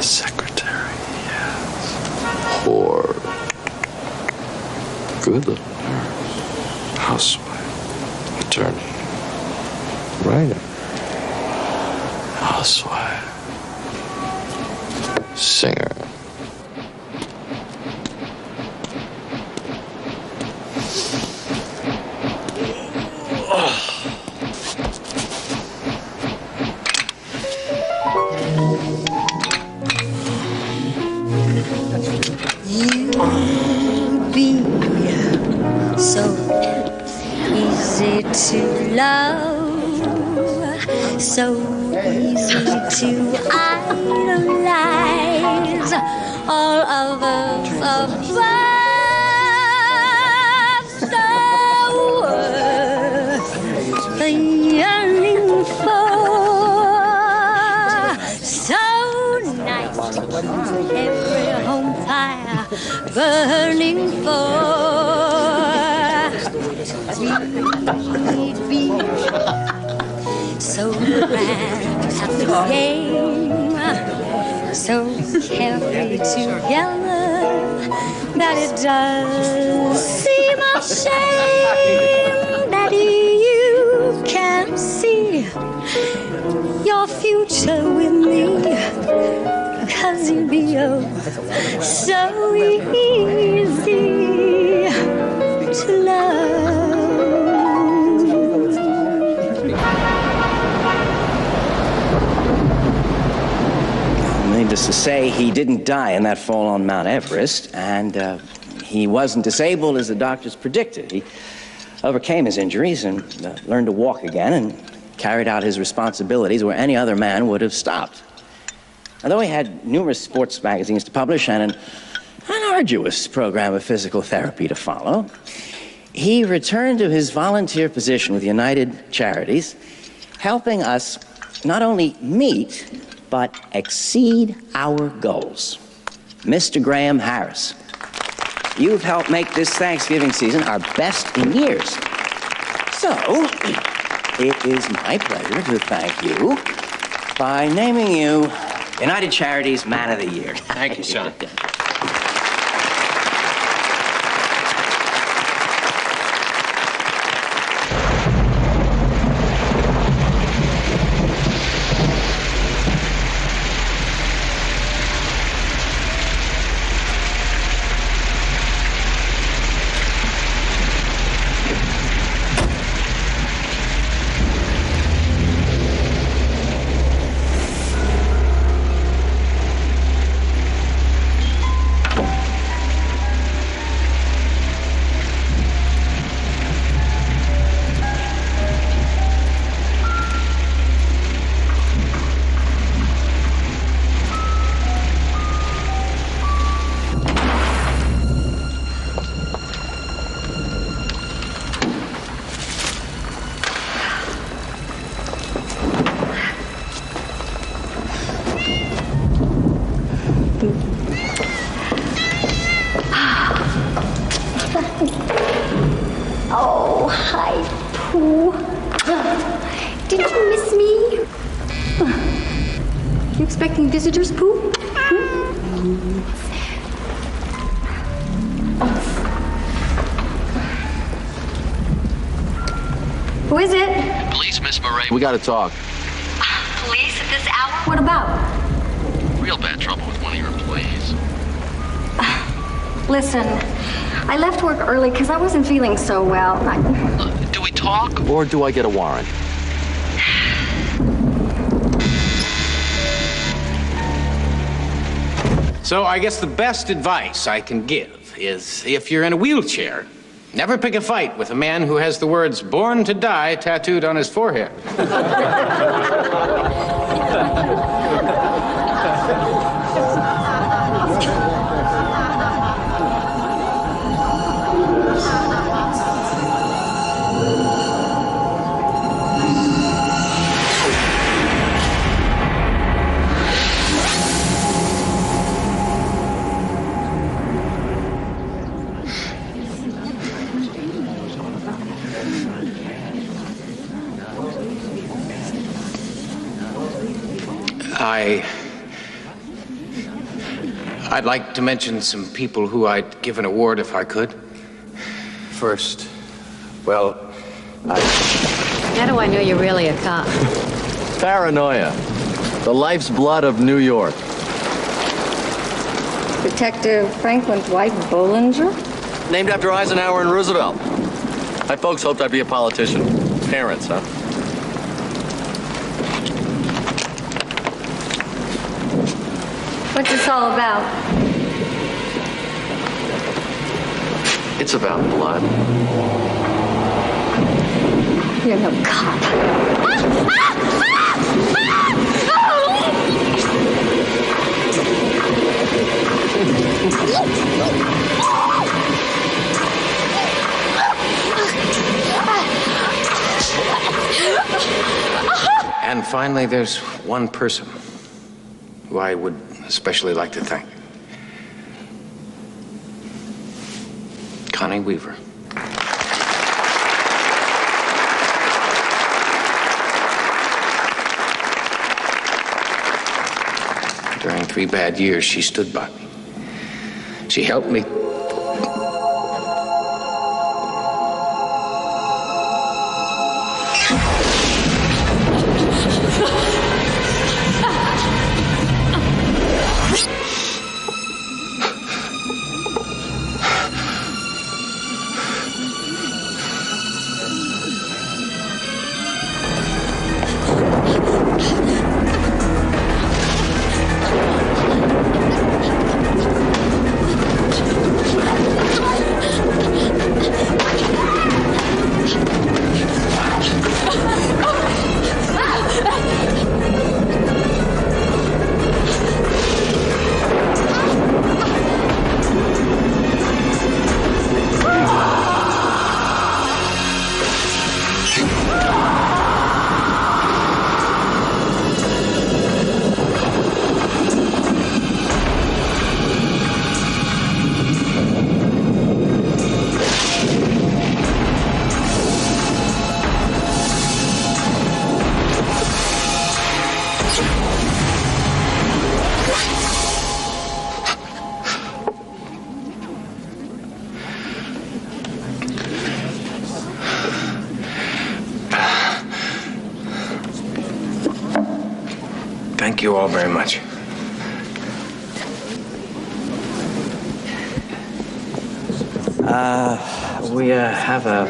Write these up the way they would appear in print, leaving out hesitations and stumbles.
secretary, yes. Whore. Good little nurse. Housewife. Attorney. Writer. Housewife. Singer. You'd be so easy to love, so easy to idolize, all others above, so worth the yearning for, so nice to keep every home fire burning for. We'd be so grand at the game, so carefree together that it does seem a shame that you can't see your future with me, 'cause you'd be so easy to love. Needless to say, he didn't die in that fall on Mount Everest, and he wasn't disabled as the doctors predicted. He overcame his injuries and learned to walk again and carried out his responsibilities where any other man would have stopped. Although he had numerous sports magazines to publish and an arduous program of physical therapy to follow, he returned to his volunteer position with United Charities, helping us not only meet, but exceed our goals. Mr. Graham Harris, you've helped make this Thanksgiving season our best in years. So, it is my pleasure to thank you by naming you United Charities Man of the Year. Thank you, son. Oh, hi, Pooh. Didn't you miss me? You expecting visitors, Pooh? Who is it? Police, Miss Murray. We gotta talk. Police at this hour? What about? Real bad trouble with one of your employees. Listen, I left work early because I wasn't feeling so well. Do we talk? Or do I get a warrant? So I guess the best advice I can give is, if you're in a wheelchair, never pick a fight with a man who has the words "Born to Die" tattooed on his forehead. I'd like to mention some people who I'd give an award if I could. First, well, How do I know you're really a cop? Paranoia. The life's blood of New York. Detective Franklin Dwight Bollinger? Named after Eisenhower and Roosevelt. My folks hoped I'd be a politician. Parents, huh? What's this all about? It's about blood. You're no cop. and finally, there's one person who I would especially like to thank. Connie Weaver. During 3 bad years, she stood by me. She helped me. Thank you all very much. We have a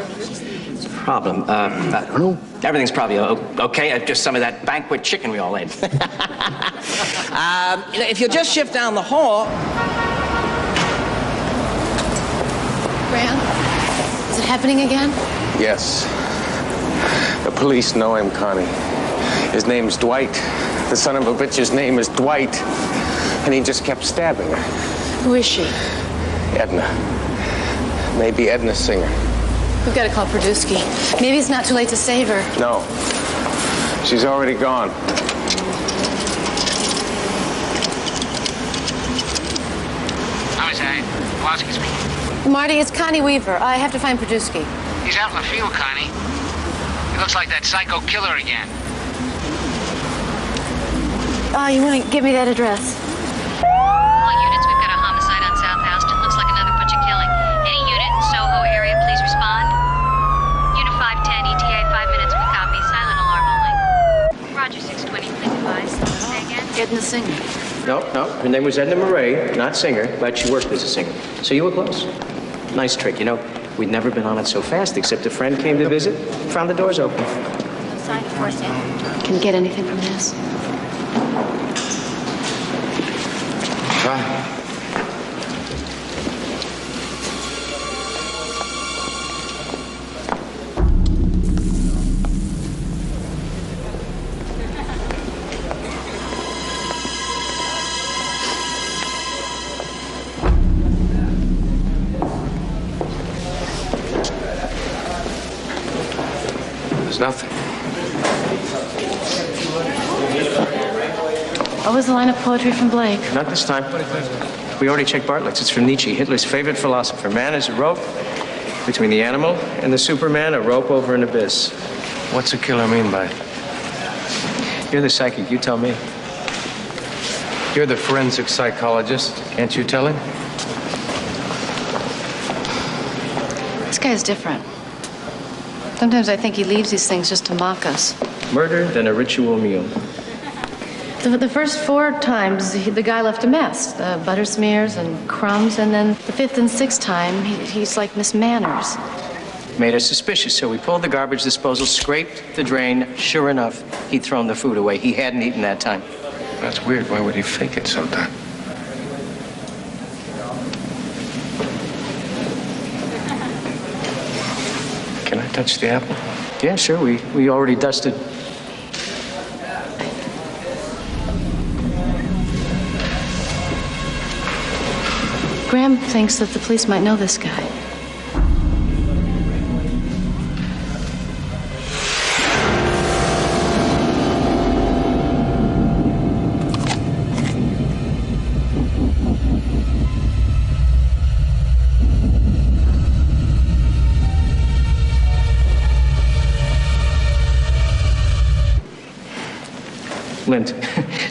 problem. I don't know. Everything's probably okay. Just some of that banquet chicken we all ate. If you'll just shift down the hall. Graham, is it happening again? Yes. The police know him, Connie. His name's Dwight. The son of a bitch's name is Dwight. And he just kept stabbing her. Who is she? Edna. Maybe Edna Singer. We've got to call Perdusky. Maybe it's not too late to save her. No. She's already gone. How is that? Pulaski speaking. Marty, it's Connie Weaver. I have to find Perdusky. He's out in the field, Connie. He looks like that psycho killer again. Oh, you want to give me that address? All units, we've got a homicide on South Houston. Looks like another butcher killing. Any unit in Soho area, please respond. Unit 510, ETA 5 minutes, we copy. Silent alarm only. Roger, 620, please advise. Say again? Edna Singer. No. Her name was Edna Murray, not Singer, but she worked as a singer. So you were close. Nice trick. You know, we'd never been on it so fast, except a friend came to visit, found the doors open. Sign for it. Can you get anything from this? Try. There's nothing. What was the line of poetry from Blake? Not this time. We already checked Bartlett's. It's from Nietzsche, Hitler's favorite philosopher. Man is a rope between the animal and the Superman, a rope over an abyss. What's a killer mean by it? You're the psychic. You tell me. You're the forensic psychologist. Can't you tell him? This guy's different. Sometimes I think he leaves these things just to mock us. Murder, then a ritual meal. The first 4 times, the guy left a mess. Butter smears and crumbs, and then the 5th and 6th time, he's like Miss Manners. Made us suspicious, so we pulled the garbage disposal, scraped the drain. Sure enough, he'd thrown the food away. He hadn't eaten that time. That's weird. Why would he fake it sometime? Can I touch the apple? Yeah, sure, we already dusted. Graham thinks that the police might know this guy. Lint,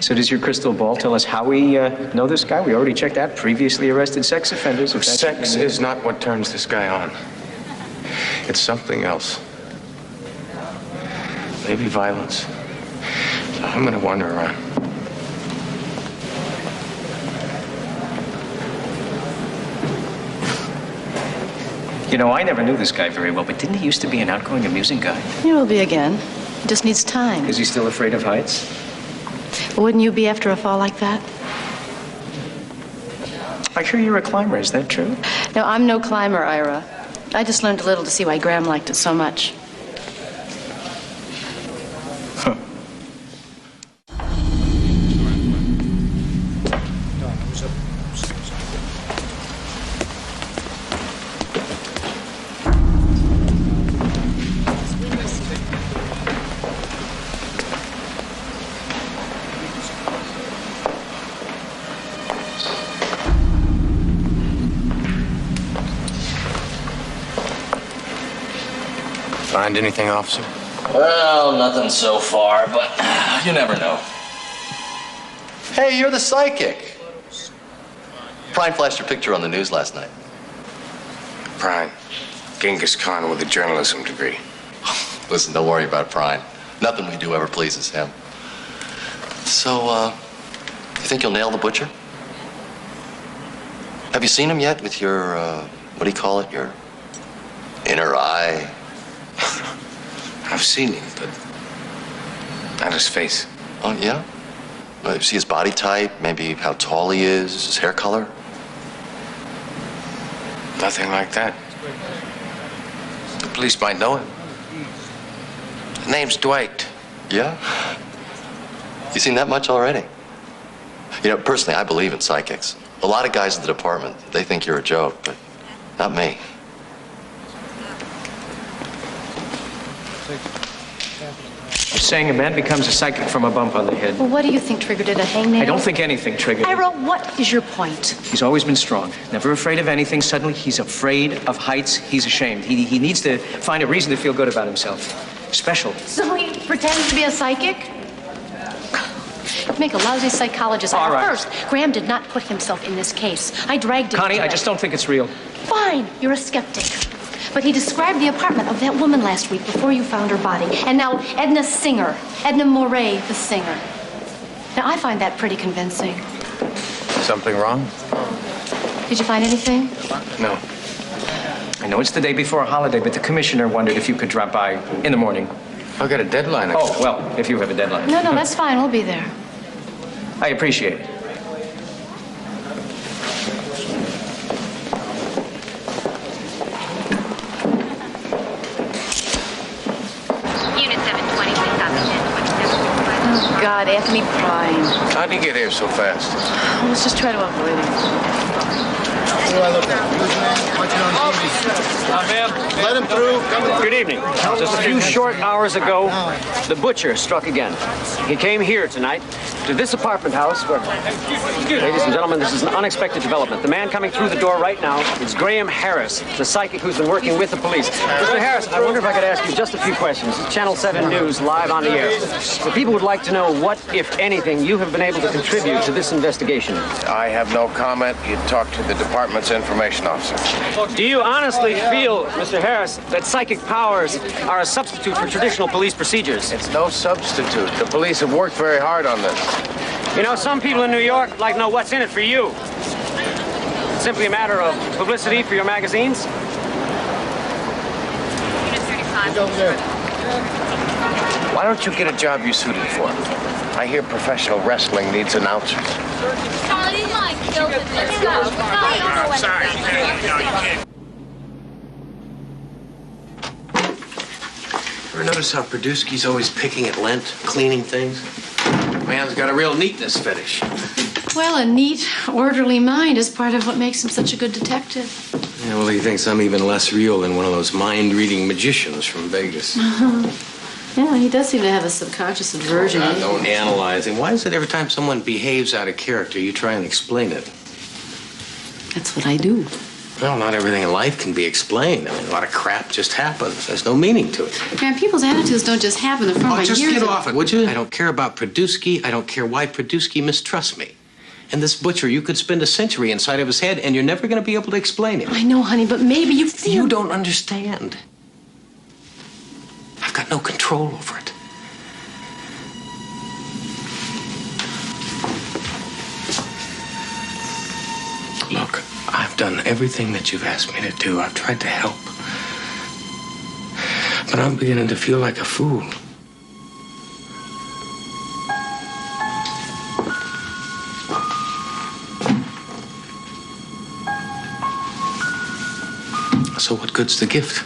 so does your crystal ball tell us how we know this guy? We already checked that. Previously arrested sex offenders. Sex is not what turns this guy on. It's something else. Maybe violence. So I'm gonna wander around. You know, I never knew this guy very well, but didn't he used to be an outgoing, amusing guy? He will be again. He just needs time. Is he still afraid of heights? Wouldn't you be after a fall like that? I hear you're a climber. Is that true? No, I'm no climber, Ira. I just learned a little to see why Graham liked it so much. Huh. Find anything, officer? Well, nothing so far, but you never know. Hey, you're the psychic. Prine flashed your picture on the news last night. Prine. Genghis Khan with a journalism degree. Listen, don't worry about Prine. Nothing we do ever pleases him. So, you think you'll nail the butcher? Have you seen him yet with your, what do you call it, your inner eye? I've seen him, but not his face. Oh, yeah? See his body type, maybe how tall he is, his hair color? Nothing like that. The police might know him. His name's Dwight. Yeah? You seen that much already? You know, personally, I believe in psychics. A lot of guys in the department, they think you're a joke, but not me. You're saying a man becomes a psychic from a bump on the head. Well, what do you think triggered it? A hangnail? I don't think anything triggered it. Ira, what is your point? He's always been strong, never afraid of anything. Suddenly, he's afraid of heights. He's ashamed. He needs to find a reason to feel good about himself. Special. So he pretends to be a psychic? You'd make a lousy psychologist. All right. First, Graham did not put himself in this case. I dragged him. Connie, I just don't think it's real. Fine, you're a skeptic. But he described the apartment of that woman last week before you found her body. And now Edna Singer, Edna Moray, the singer. Now, I find that pretty convincing. Something wrong? Did you find anything? No. I know it's the day before a holiday, but the commissioner wondered if you could drop by in the morning. I got a deadline. Oh, well, if you have a deadline. No, that's fine. We'll be there. I appreciate it. Unit 720, we copy 1027. Oh, God, Anthony Prine. How'd he get here so fast? Well, let's just try to avoid him. Let him through. Good evening. Just a few short hours ago, the butcher struck again. He came here tonight to this apartment house where... Ladies and gentlemen, this is an unexpected development. The man coming through the door right now is Graham Harris, the psychic who's been working with the police. Mr. Harris, I wonder if I could ask you just a few questions. Channel 7 News, live on the air. The people would like to know what, if anything, you have been able to contribute to this investigation. I have no comment. You talk to the department's information officer. Do you honestly feel, Mr. Harris, that psychic powers are a substitute for traditional police procedures? It's no substitute. The police have worked very hard on this. You know, some people in New York like to know what's in it for you. It's simply a matter of publicity for your magazines. Why don't you get a job you're suited for? I hear professional wrestling needs announcers. Ever notice how Produski's always picking at lint, cleaning things? Man's got a real neatness fetish. Well, a neat, orderly mind is part of what makes him such a good detective. Yeah, well, he thinks I'm even less real than one of those mind-reading magicians from Vegas. Yeah, he does seem to have a subconscious aversion. Oh, God, don't analyze him. Why is it every time someone behaves out of character, you try and explain it? That's what I do. Well, not everything in life can be explained. I mean, a lot of crap just happens. There's no meaning to it. Man, people's attitudes don't just happen. They're formed by Just years get of... off it, would you? I don't care about Produski. I don't care why Produski mistrusts me. And this butcher, you could spend a century inside of his head, and you're never going to be able to explain him. I know, honey, but maybe you feel... You don't understand. I've got no control over it. Look, I've done everything that you've asked me to do. I've tried to help. But I'm beginning to feel like a fool. So what good's the gift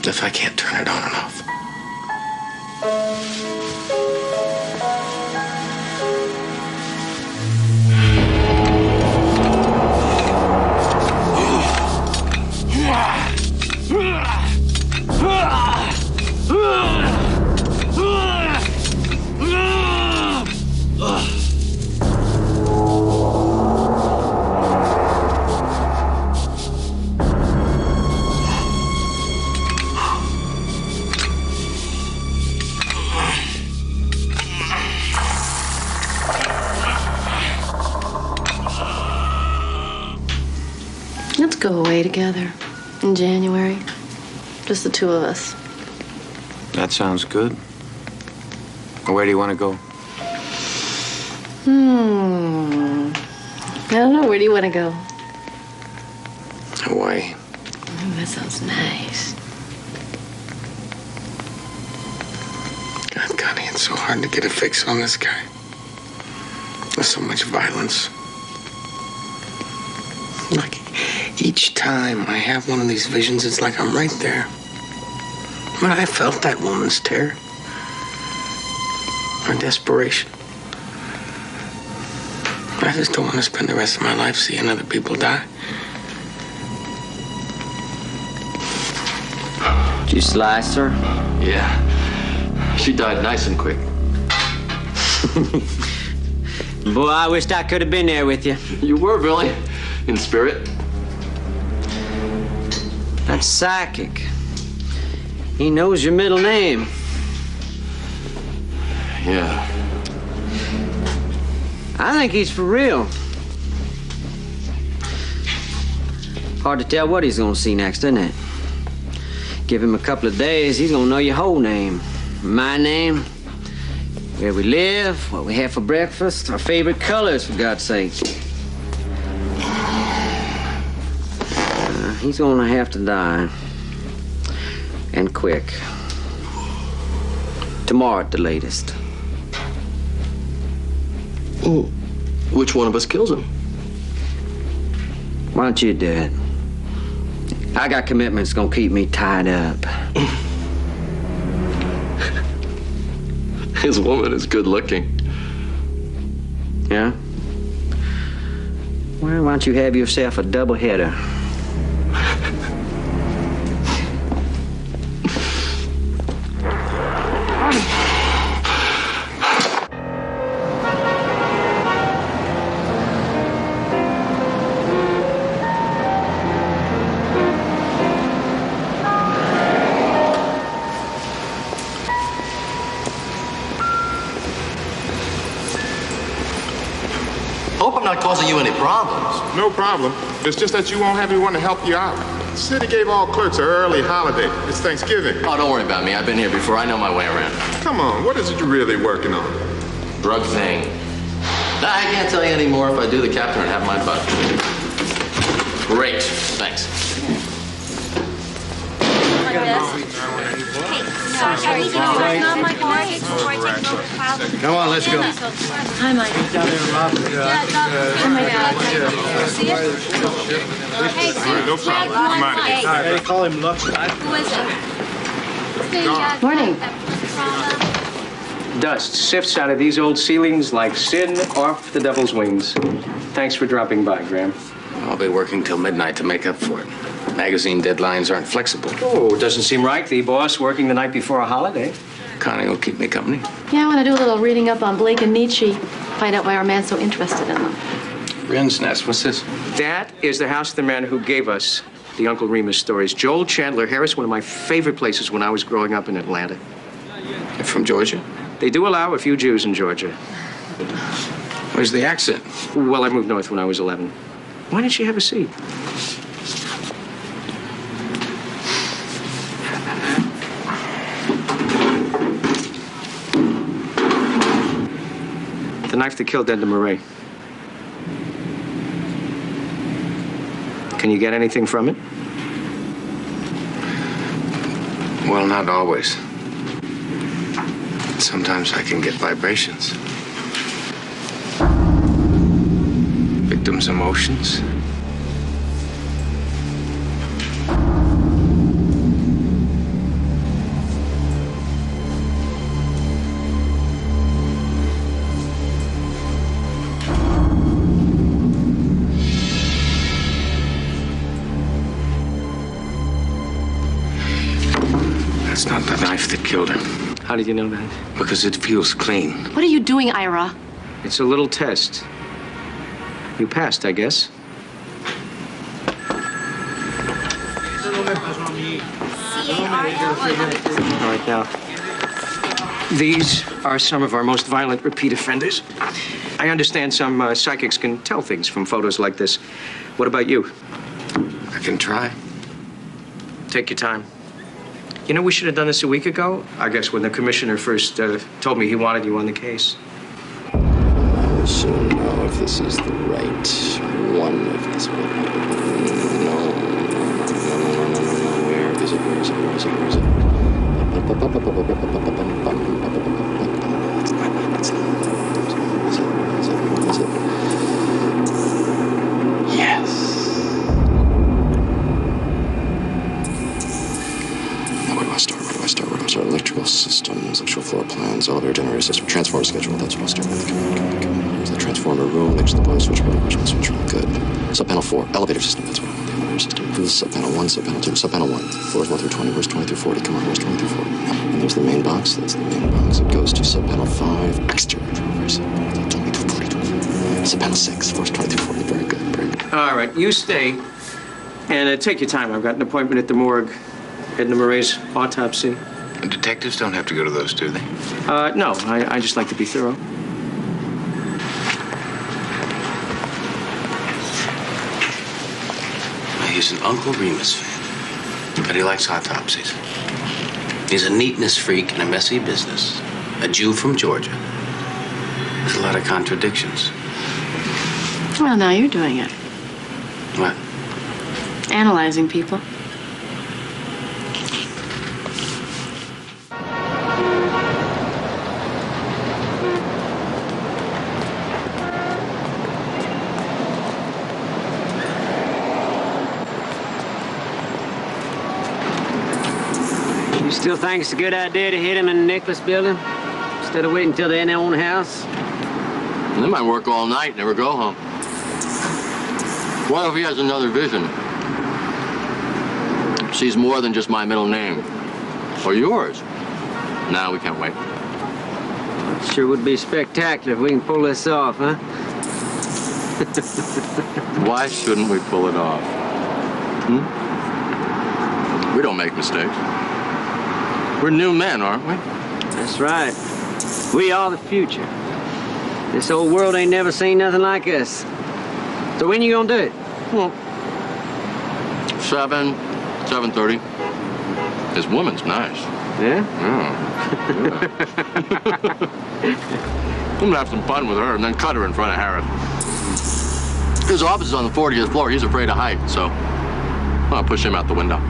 if I can't turn it on and off? Let's go away together in January. Just the two of us. That sounds good. Where do you want to go? I don't know. Where do you want to go? Hawaii. Oh, that sounds nice. God, Connie, it's so hard to get a fix on this guy. There's so much violence. Like, each time I have one of these visions, it's like I'm right there. When I felt that woman's terror, her desperation. I just don't want to spend the rest of my life seeing other people die. Did you slice her? Yeah. She died nice and quick. Boy, I wished I could have been there with you. You were, Billy. In spirit. That's psychic. He knows your middle name. Yeah. I think he's for real. Hard to tell what he's gonna see next, isn't it? Give him a couple of days, he's gonna know your whole name. My name, where we live, what we have for breakfast, our favorite colors, for God's sake. He's gonna have to die. And quick. Tomorrow at the latest. Ooh. Which one of us kills him? Why don't you do it? I got commitments gonna keep me tied up. His woman is good looking. Yeah? Well, why don't you have yourself a double header? not causing you any problems. No problem. It's just that you won't have anyone to help you out. The city gave all clerks an early holiday. It's Thanksgiving. Oh, don't worry about me. I've been here before. I know my way around. Come on, what is it you're really working on? Drug thing. I can't tell you anymore. If I do, the captain would have my butt. Great. Thanks. Come on, let's go. Hi, Mike. Down there, Rob. Oh, my God. No problem. Come on in. They call him Lux. Who is it? Morning. Dust sifts out of these old ceilings like sin off the devil's wings. Thanks for dropping by, Graham. I'll be working till midnight to make up for it. Magazine deadlines aren't flexible. Oh, it doesn't seem right. The boss working the night before a holiday. Connie will keep me company. Yeah, I want to do a little reading up on Blake and Nietzsche. Find out why our man's so interested in them. Wren's Nest, what's this? That is the house of the man who gave us the Uncle Remus stories. Joel Chandler Harris, one of my favorite places when I was growing up in Atlanta. You're from Georgia? They do allow a few Jews in Georgia. Where's the accent? Well, I moved north when I was 11. Why didn't you have a seat? The knife that killed Edna Murray. Can you get anything from it? Well, not always. Sometimes I can get vibrations. Victims' emotions. That's not the knife that killed him. How did you know that? Because it feels clean. What are you doing, Ira? It's a little test. You passed, I guess. All right, now, these are some of our most violent repeat offenders. I understand some psychics can tell things from photos like this. What about you? I can try. Take your time. You know, we should have done this a week ago. I guess when the commissioner first told me he wanted you on the case. I should know if this is the right one. If this one. No. Where is it? Where is it? Where is it? Where is it? That's not. Where is it? Yes. Where do I start? Electrical systems, electrical floor plans, elevator generator system, transformer schedule. That's what I'll start with. Come on. Here's the transformer room next to the point switch. Switch. Good. Subpanel 4, elevator system. That's what I want. The elevator system. This is subpanel 1, subpanel 2, subpanel 1. Floors 1 through 20. Where's 20 through 40? Come on. Where's 20 through 40? And there's the main box. That's the main box. It goes to subpanel 5, exterior drawers. 20 through 40. Subpanel 6, floors 20 through 40. Very good. Very good. All right, you stay and take your time. I've got an appointment at the morgue. Edna Murray's autopsy. Detectives don't have to go to those, do they? No, I just like to be thorough. He's an Uncle Remus fan, but he likes autopsies. He's a neatness freak in a messy business. A Jew from Georgia. There's a lot of contradictions. Well, now you're doing it. What? Analyzing people. You still think it's a good idea to hit him in the Nicholas building? Instead of waiting until they're in their own house? They might work all night, never go home. What if he has another vision? Sees more than just my middle name. Or yours. No, we can't wait. Sure would be spectacular if we can pull this off, huh? Why shouldn't we pull it off? We don't make mistakes. We're new men, aren't we? That's right. We are the future. This old world ain't never seen nothing like us. So when you gonna do it? Well, 7:30. This woman's nice. Yeah? I'm gonna have some fun with her and then cut her in front of Harris. His office is on the 40th floor. He's afraid of heights, so I'll push him out the window.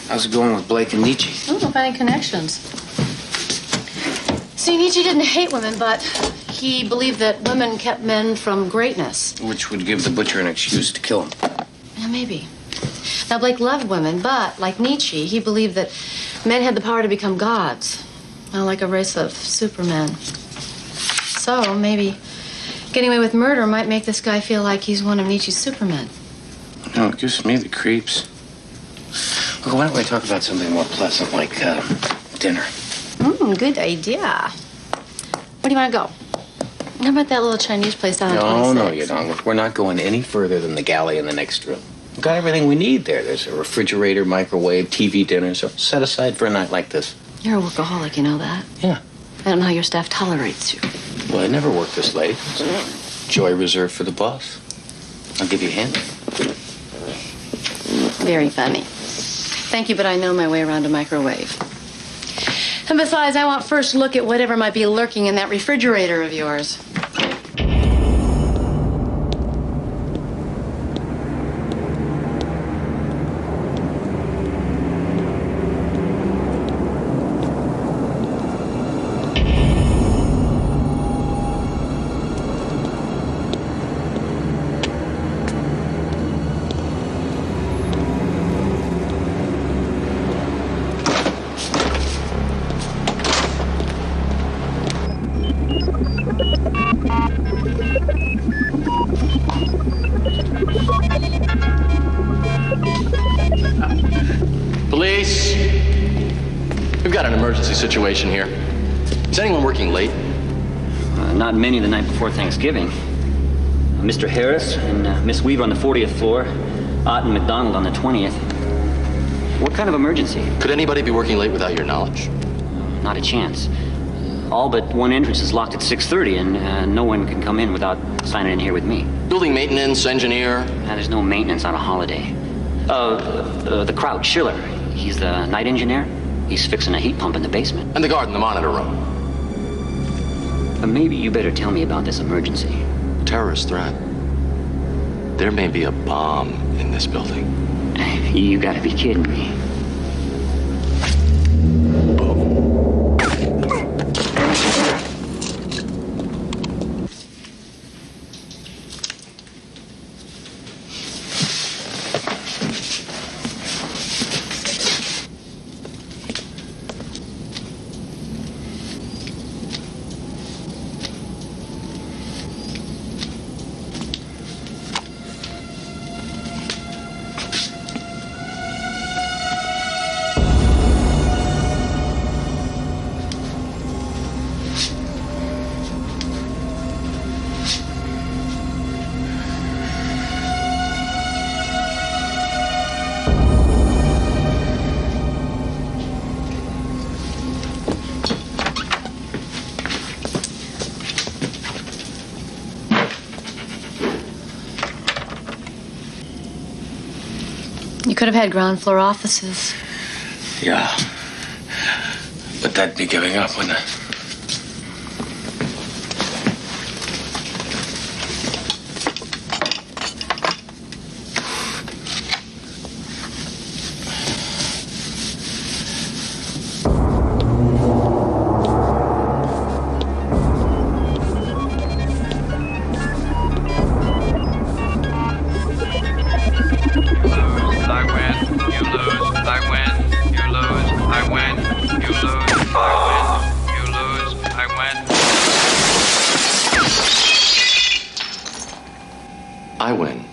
How's it going with Blake and Nietzsche? I don't know any connections. See, Nietzsche didn't hate women, but he believed that women kept men from greatness. Which would give the butcher an excuse to kill him. Yeah, maybe. Now, Blake loved women, but like Nietzsche, he believed that men had the power to become gods, like a race of supermen. So maybe getting away with murder might make this guy feel like he's one of Nietzsche's supermen. No, it gives me the creeps. Look, why don't we talk about something more pleasant, like dinner? Good idea. Where do you want to go? How about that little Chinese place down on 26? No, you don't. Look, we're not going any further than the galley in the next room. We've got everything we need there. There's a refrigerator, microwave, TV dinner, so set aside for a night like this. You're a workaholic, you know that? Yeah. I don't know how your staff tolerates you. Well, I never worked this late. It's joy reserved for the boss. I'll give you a hand. Very funny. Thank you, but I know my way around a microwave. And besides, I want first look at whatever might be lurking in that refrigerator of yours. Police! We've got an emergency situation here. Is anyone working late? Not many the night before Thanksgiving. Mr. Harris and Miss Weaver on the 40th floor, Ott and McDonald on the 20th. What kind of emergency? Could anybody be working late without your knowledge? Not a chance. All but one entrance is locked at 6:30, and no one can come in without signing in here with me. Building maintenance, engineer? There's no maintenance on a holiday. The Kraut, Schiller. He's the night engineer. He's fixing a heat pump in the basement. And the guard in the monitor room? Maybe you better tell me about this emergency. Terrorist threat. There may be a bomb in this building. You gotta be kidding me. You could have had ground floor offices. Yeah. But that'd be giving up, wouldn't it? I win, you lose. I win, you lose. I win, you lose. I win.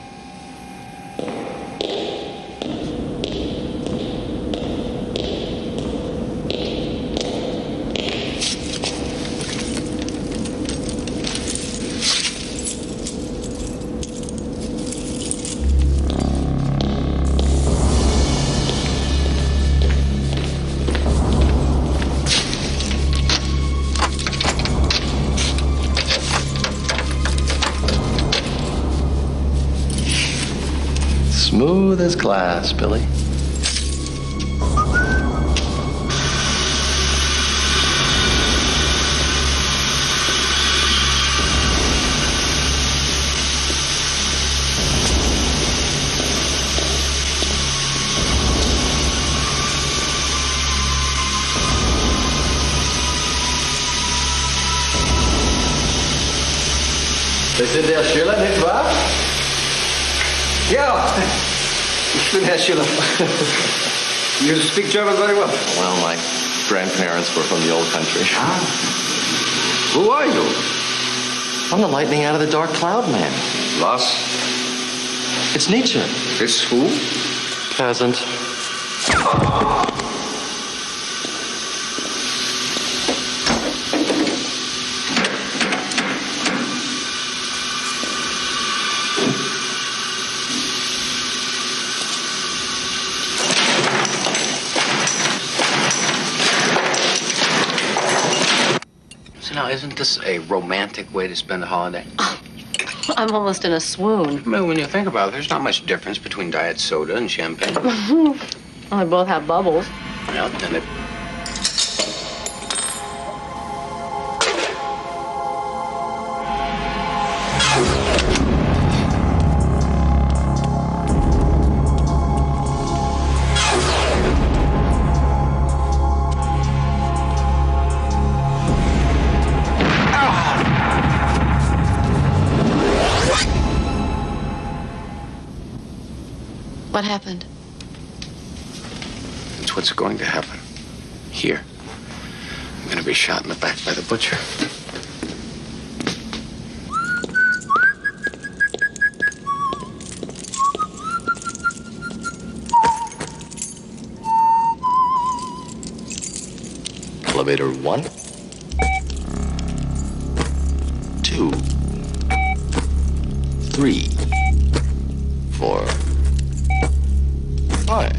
Smooth as glass, Billy. Sie sind der Schiller, nicht wahr? Ja, ich bin Herr Schiller. You speak German very well. Well, my grandparents were from the old country. Ah. Who are you? I'm the lightning out of the dark cloud man. Was? It's Nietzsche. It's who? Peasant. So now, isn't this a romantic way to spend a holiday? I'm almost in a swoon. I mean, when you think about it, there's not much difference between diet soda and champagne. Well, they both have bubbles. Yeah, and it... What happened? It's what's going to happen. Here. I'm gonna be shot in the back by the butcher. Elevator 1, 2, 3, 4, 5.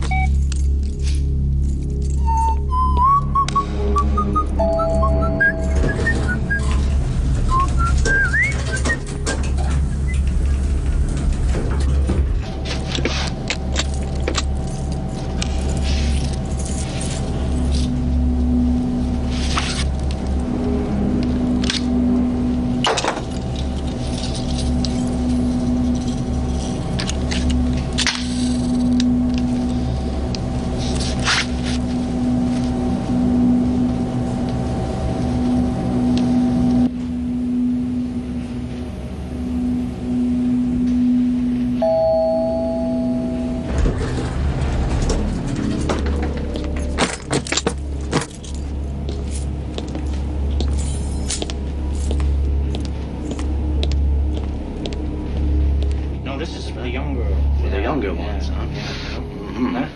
This is for the younger. For the younger ones, huh? Mm-hmm. Huh?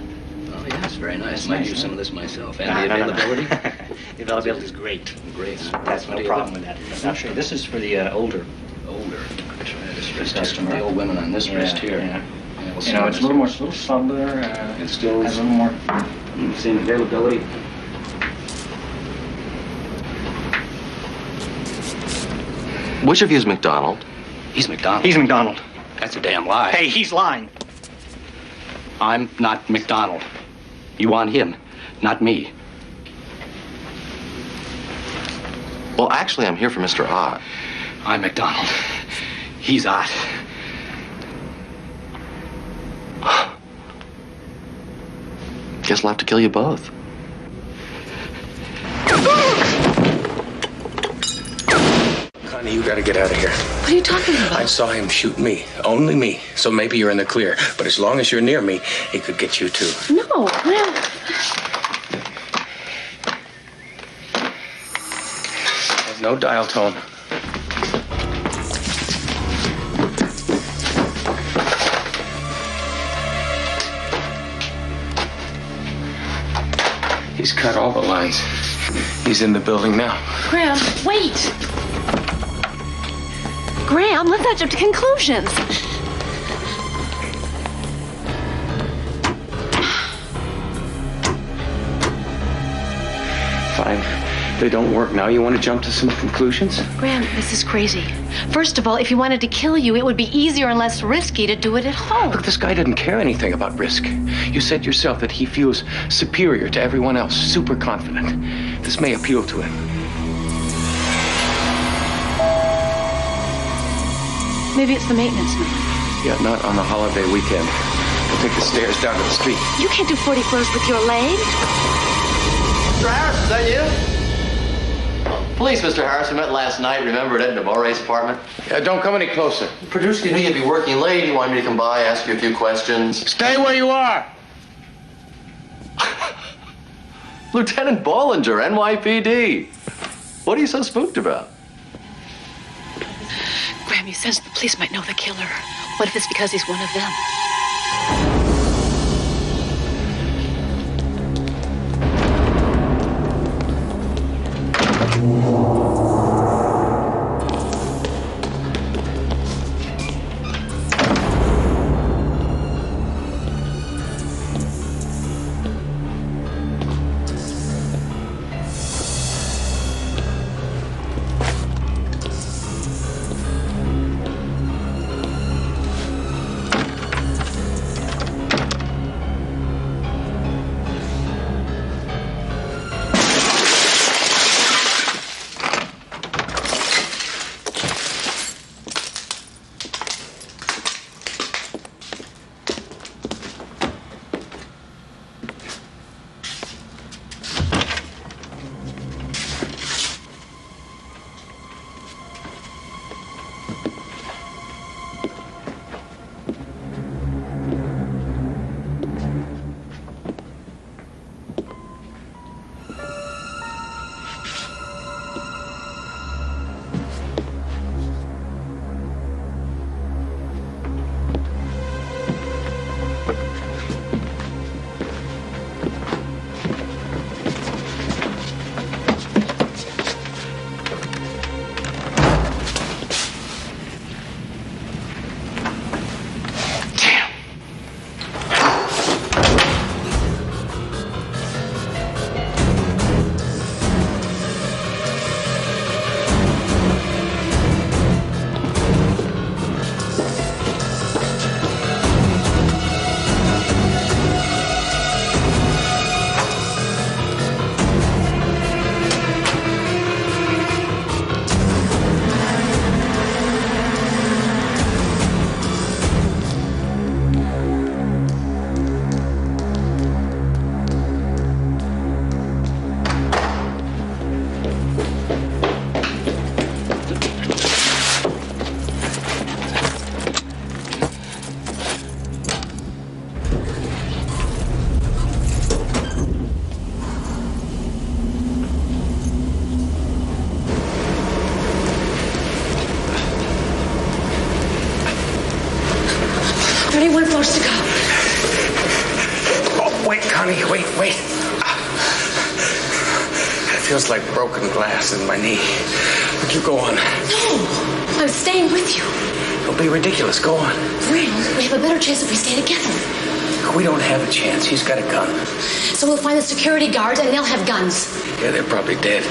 Oh, yes, very nice. Might use some of this myself. And the No. availability? The availability is great. Great. That's no problem with that. I'll show you. This is for the older. Older. This wrist customer. The old women on this wrist here. Yeah. Yeah, we'll You know, it's a little more subtler. It still has is. a little more same availability. Which of you is McDonald? He's McDonald. He's McDonald. That's a damn lie. Hey, he's lying. I'm not McDonald. You want him, not me. Well, actually, I'm here for Mr. Ott. I'm McDonald. He's Ott. Guess I'll have to kill you both. Honey, you gotta get out of here. What are you talking about? I saw him shoot me. Only me. So maybe you're in the clear. But as long as you're near me, he could get you too. No, man. No dial tone. He's cut all the lines. He's in the building now. Graham, wait! Graham, let's not jump to conclusions. Fine. They don't work now. You want to jump to some conclusions? Graham, this is crazy. First of all, if he wanted to kill you, it would be easier and less risky to do it at home. Look, this guy doesn't care anything about risk. You said yourself that he feels superior to everyone else, super confident. This may appeal to him. Maybe it's the maintenance man. Yeah, not on the holiday weekend. He'll take the stairs down to the street. You can't do 40 floors with your leg. Mr. Harris, is that you? Police, Mr. Harris. We met last night, remember, at Ed Navarre's apartment? Yeah, don't come any closer. The producer knew you'd be working late. He wanted me to come by, ask you a few questions. Stay where you are! Lieutenant Bollinger, NYPD. What are you so spooked about? Graham, you sense the police might know the killer. What if it's because he's one of them? Wait. It feels like broken glass in my knee. But you go on. No, I'm staying with you. Don't be ridiculous. Go on. Graham, we have a better chance if we stay together. We don't have a chance. He's got a gun. So we'll find the security guards and they'll have guns. Yeah, they're probably dead.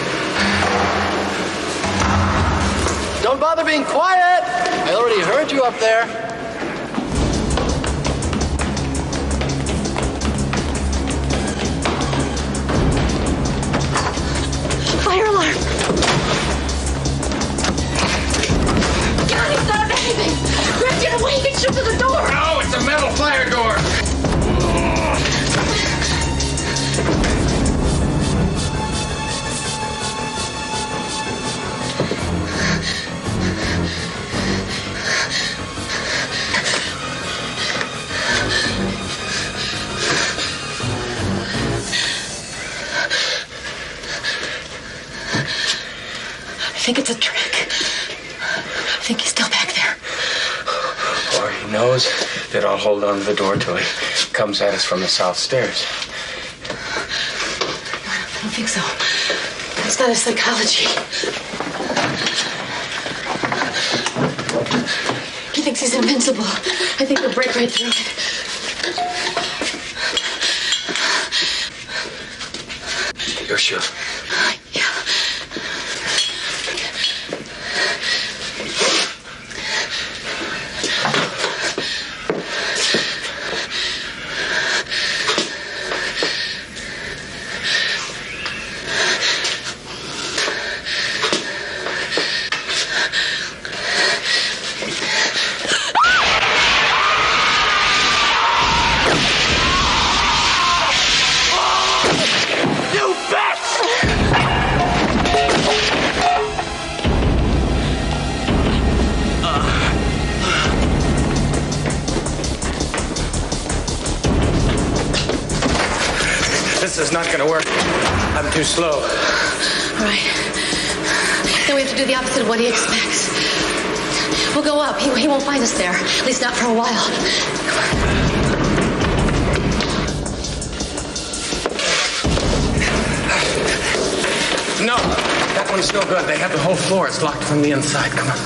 Don't bother being quiet. I already heard you up there. Fire alarm! God, he's not behaving! Grab, get away! He can shoot through the door! No, it's a metal fire door! I think it's a trick. I think he's still back there. Or he knows that I'll hold on to the door till he comes at us from the south stairs. think so. It's not a psychology. He thinks he's invincible. I think he'll break right through it. You're sure? Yeah. This is not gonna work. I'm too slow. All right. Then we have to do the opposite of what he expects. We'll go up. He won't find us there. At least not for a while. No, that one's no good. They have the whole floor. It's locked from the inside. Come on.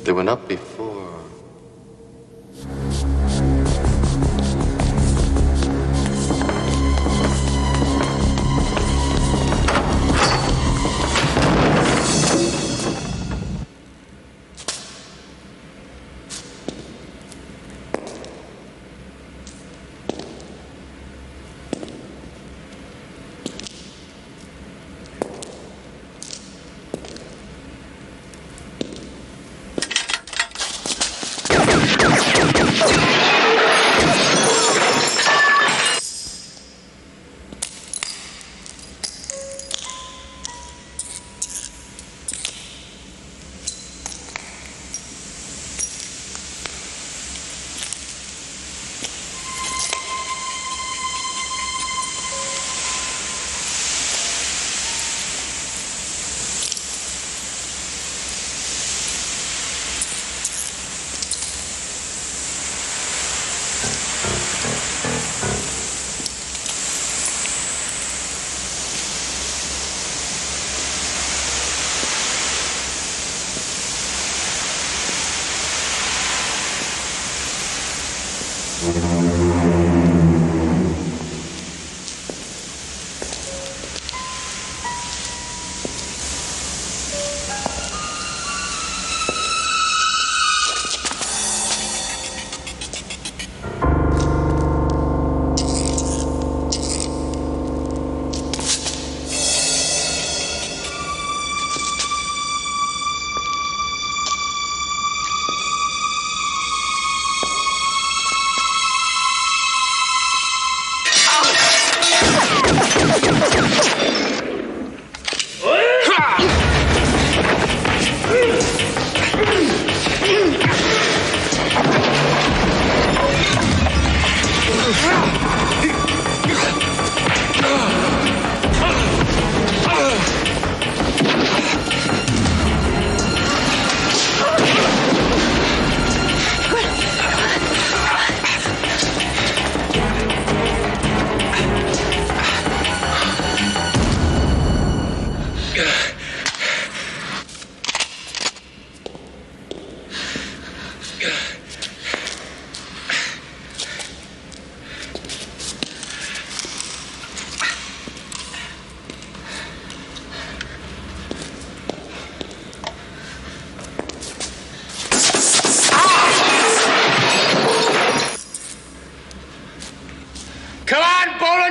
They went up before.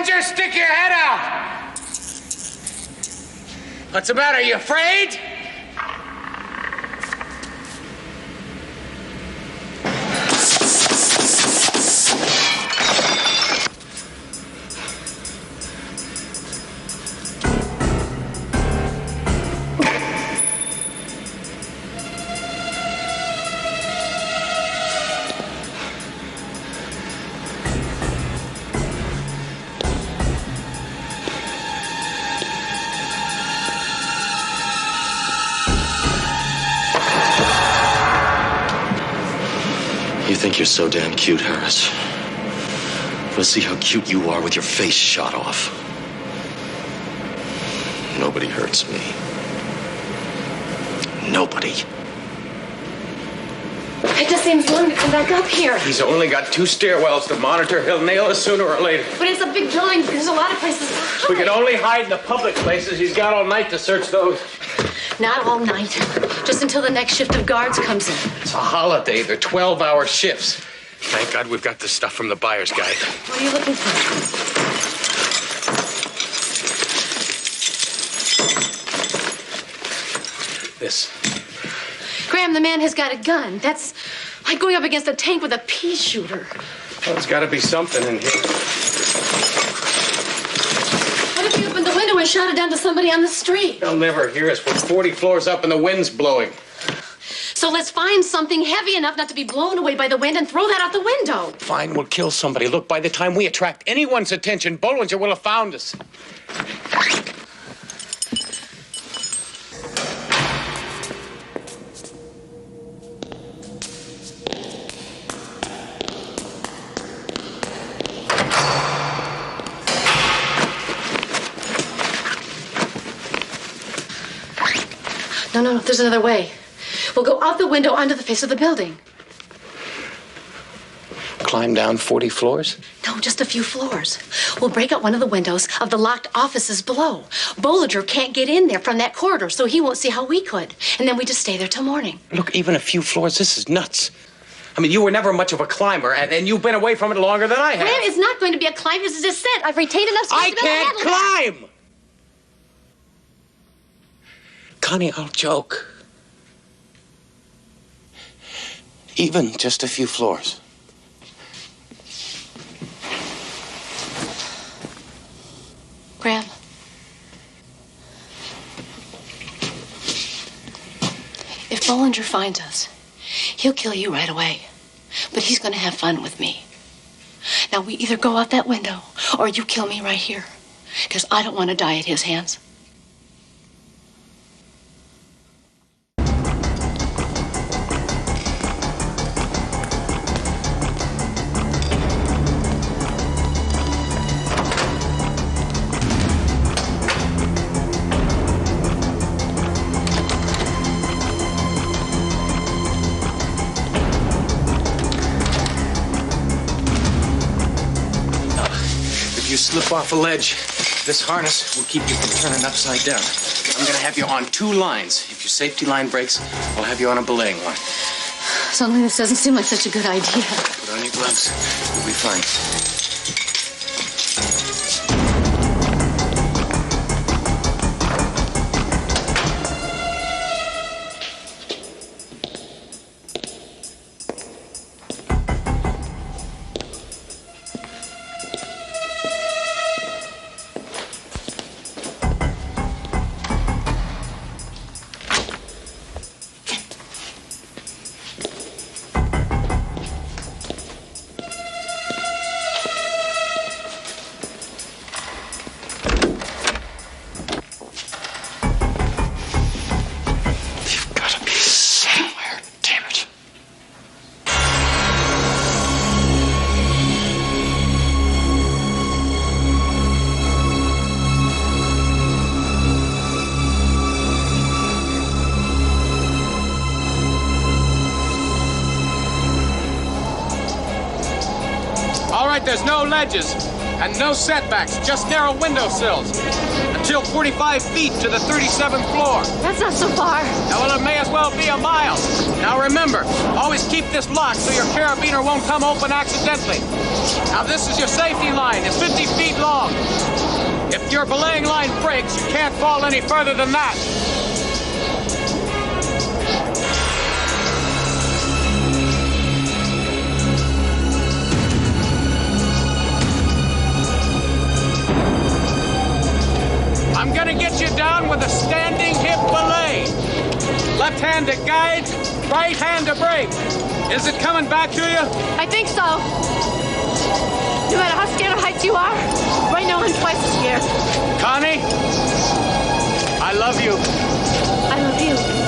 don't you stick your head out? What's the matter? You afraid? You think you're so damn cute, Harris. Let's see how cute you are with your face shot off. Nobody hurts me. Nobody. It just seems long to come back up here. He's only got 2 stairwells to monitor. He'll nail us sooner or later. But it's a big building. There's a lot of places to hide. We can only hide in the public places. He's got all night to search those. Not all night. Just until the next shift of guards comes in. It's a holiday. They're 12-hour shifts. Thank God we've got the stuff from the buyer's guide. What are you looking for? This. Graham, the man has got a gun. That's like going up against a tank with a pea shooter. Well, there's got to be something in here. What if you opened the window and shot it down to somebody on the street? They'll never hear us. We're 40 floors up and the wind's blowing. So let's find something heavy enough not to be blown away by the wind and throw that out the window. Fine, we'll kill somebody. Look, by the time we attract anyone's attention, Bollinger will have found us. No, there's another way. We'll go out the window onto the face of the building. Climb down 40 floors? No, just a few floors. We'll break out one of the windows of the locked offices below. Bollinger can't get in there from that corridor, so he won't see how we could. And then we just stay there till morning. Look, even a few floors, this is nuts. I mean, you were never much of a climber, and you've been away from it longer than I have. Graham, it's not going to be a climb. This is a descent. I've retained enough space I to be able to can't handle that. climb! Connie, I'll joke. Even just a few floors. Graham. If Bollinger finds us, he'll kill you right away. But he's going to have fun with me. Now, we either go out that window or you kill me right here. Because I don't want to die at his hands. Slip off a ledge. This harness will keep you from turning upside down. I'm gonna have you on 2 lines. If your safety line breaks, I'll have you on a belaying line. Suddenly this doesn't seem like such a good idea. Put on your gloves. You'll be fine. There's no ledges and no setbacks, just narrow windowsills. Until 45 feet to the 37th floor. That's not so far. Now, well, it may as well be a mile. Now, remember, always keep this locked so your carabiner won't come open accidentally. Now, this is your safety line. It's 50 feet long. your belaying line breaks, you can't fall any further than that. I'm gonna get you down with a standing hip belay. Left hand to guide, right hand to brake. Is it coming back to you? I think so. No matter how scared of heights you are, right now I'm twice as scared. Connie, I love you. I love you.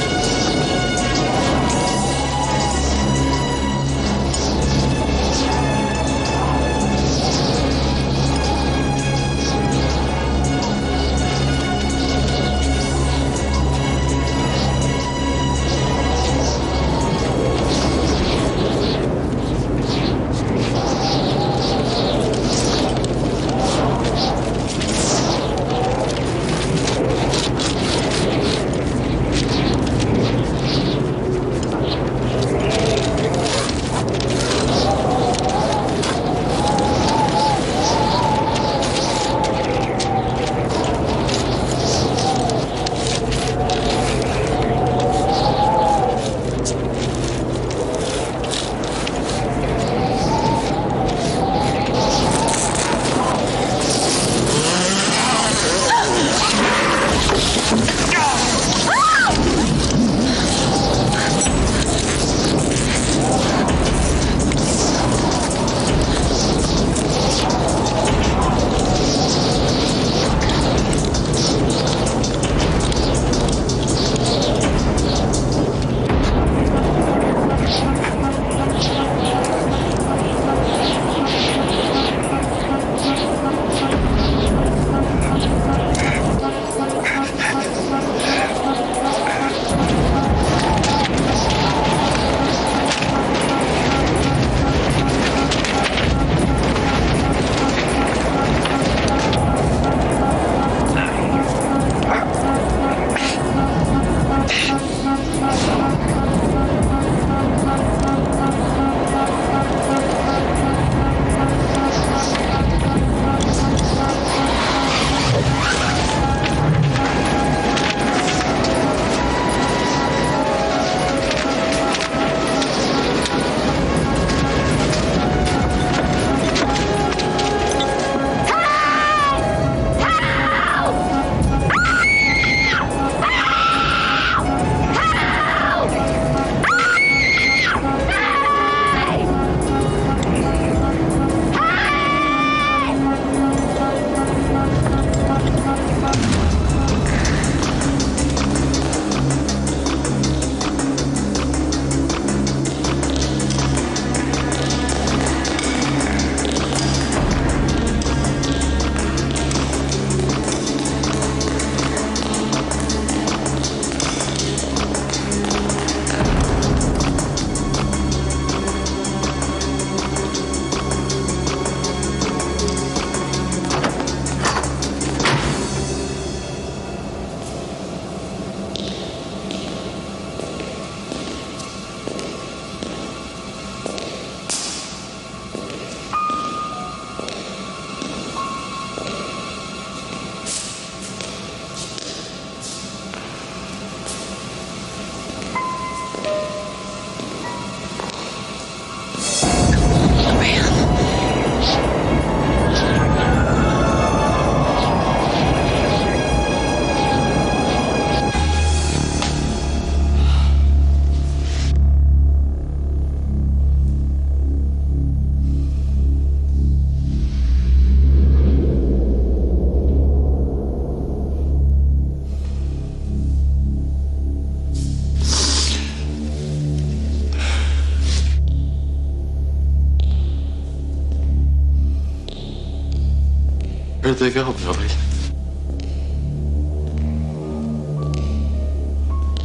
Where'd they go, Billy?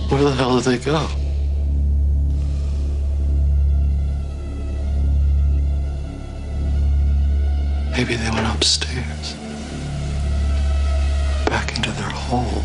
Where the hell did they go? Maybe they went upstairs. Back into their hole.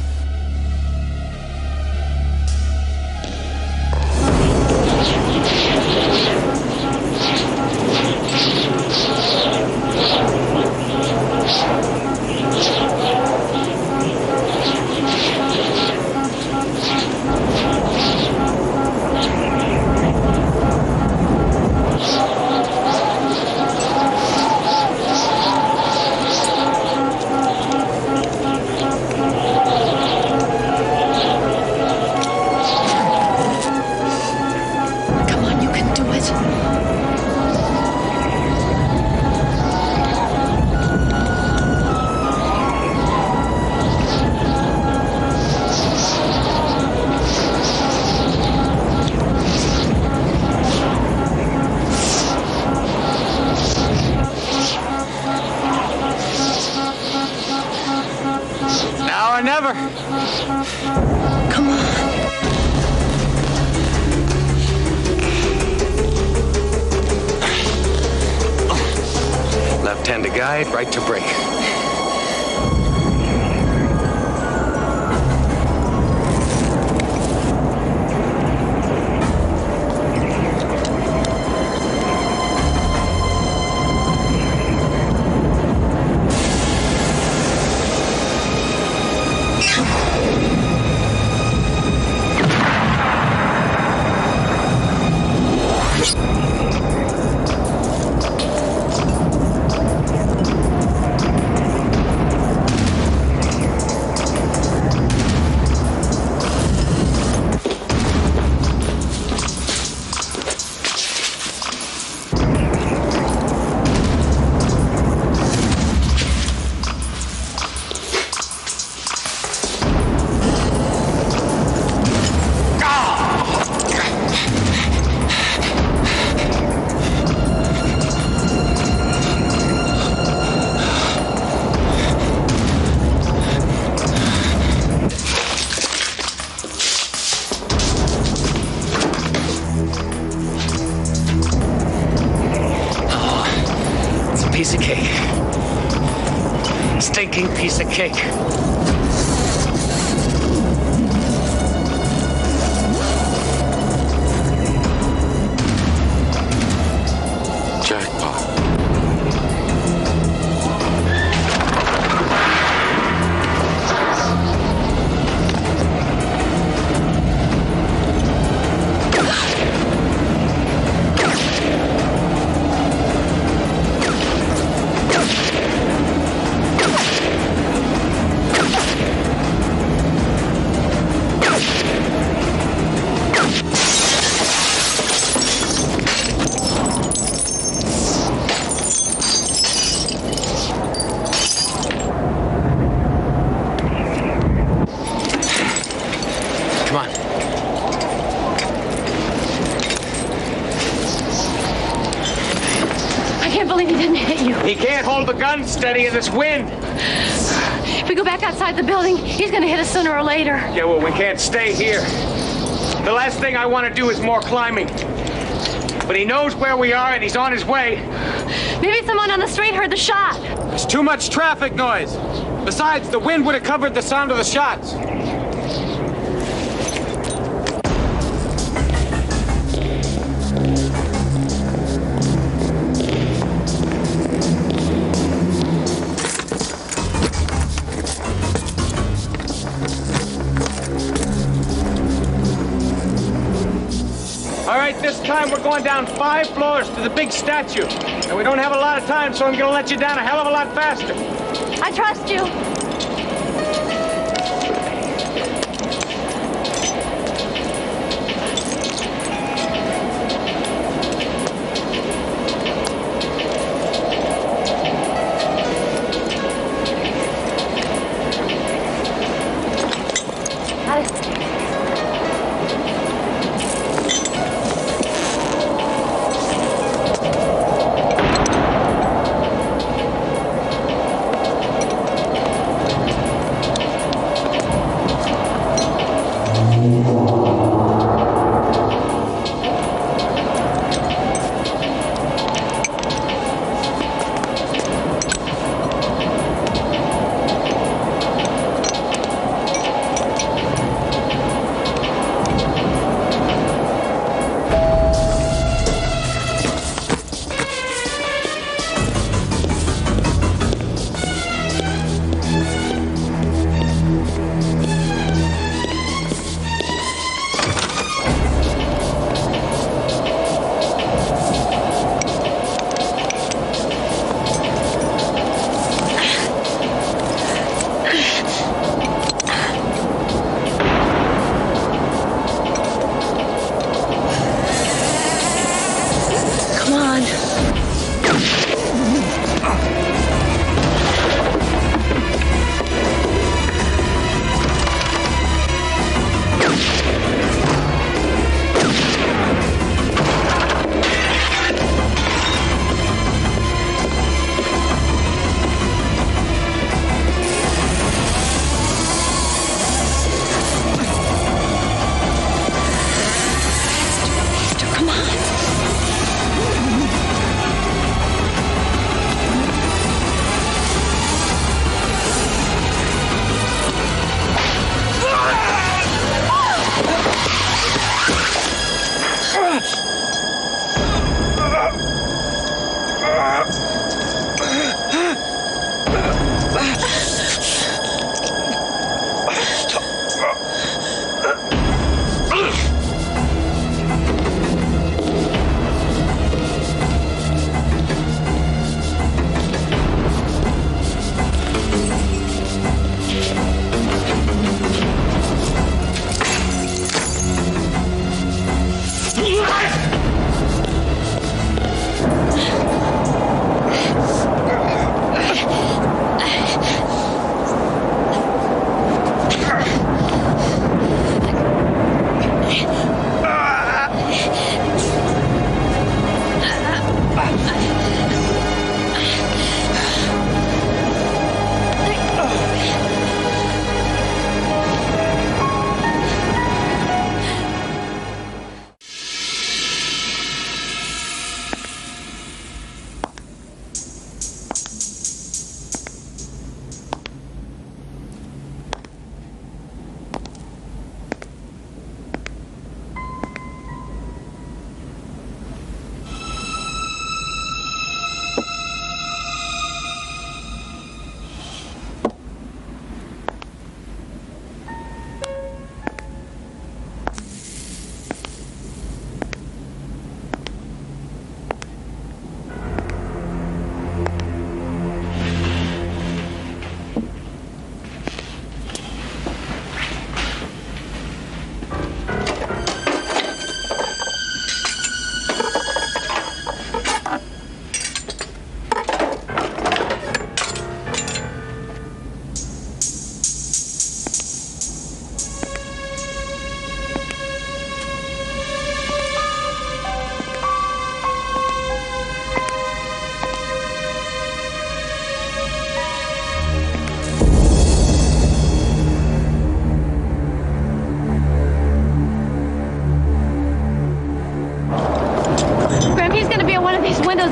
never. Come on. Left hand to guide, right to brake. Piece of cake. Stinking piece of cake. Jackpot. Come on. I can't believe he didn't hit you. He can't hold the gun steady in this wind. If we go back outside the building, he's gonna hit us sooner or later. Yeah, well, we can't stay here. The last thing I want to do is more climbing. But he knows where we are and he's on his way. Maybe someone on the street heard the shot. There's too much traffic noise. Besides, the wind would have covered the sound of the shots. All right, this time we're going down 5 floors to the big statue. And we don't have a lot of time, so I'm gonna let you down a hell of a lot faster. I trust you.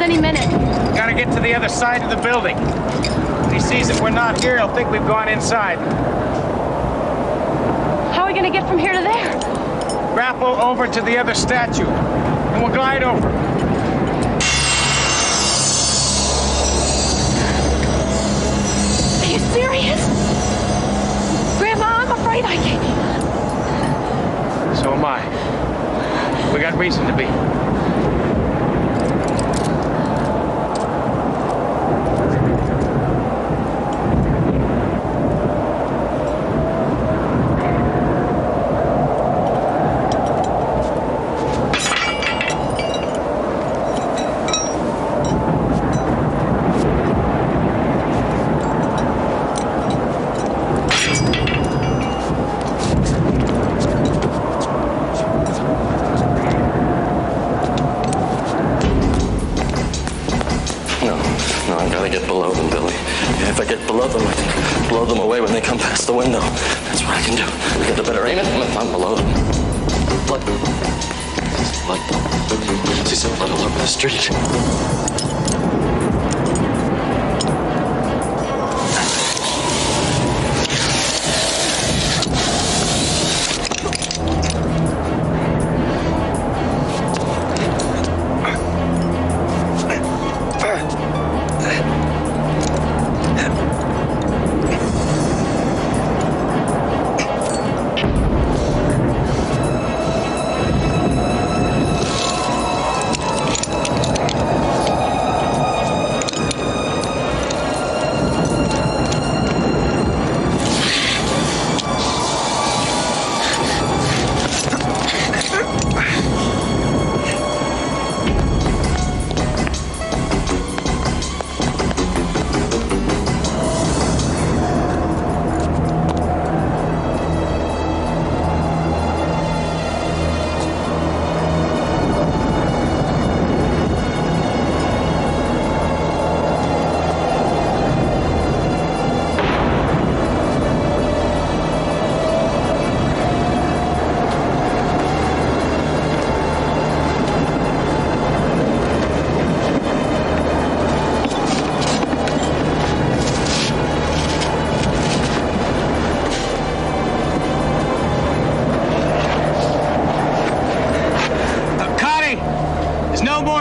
any minute. Gotta get to the other side of the building. When he sees that we're not here, he'll think we've gone inside. How are we gonna get from here to there? Grapple over to the other statue, and we'll glide over. Are you serious? Grandma, I'm afraid I can't. So am I. We got reason to be. The window. That's what I can do. I get the better aim it if I'm below them. Blood. Blood. See some blood all over the street.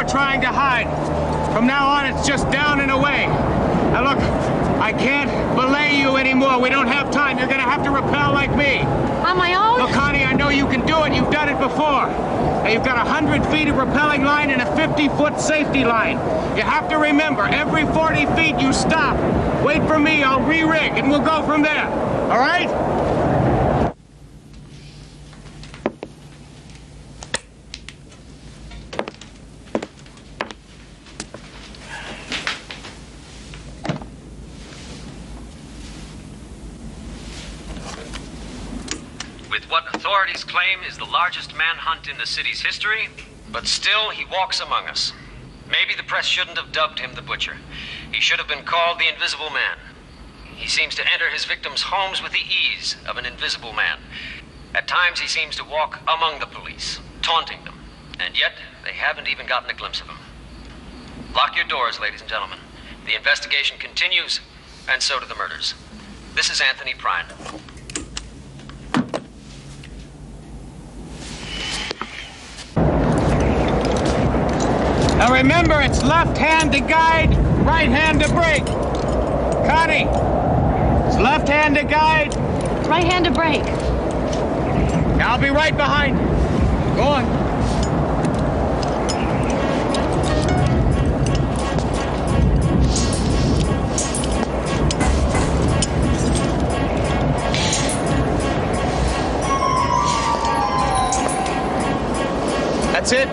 Trying to hide. From now on, it's just down and away. Now look, I can't belay you anymore. We don't have time. You're gonna have to rappel like me. On my own? Look, Connie, I know you can do it. You've done it before. Now, you've got 100 feet of rappelling line and a 50-foot safety line. You have to remember, every 40 feet you stop. Wait for me, I'll re-rig, and we'll go from there. All right? Authorities claim is the largest manhunt in the city's history, but still he walks among us. Maybe the press shouldn't have dubbed him the Butcher. He should have been called the Invisible Man. He seems to enter his victims' homes with the ease of an invisible man. At times he seems to walk among the police, taunting them, and yet they haven't even gotten a glimpse of him. Lock your doors, ladies and gentlemen. The investigation continues, and so do the murders. This is Anthony Prine. Now remember, it's left hand to guide, right hand to brake. Connie, it's left hand to guide. It's right hand to brake. I'll be right behind you. Go on. That's it.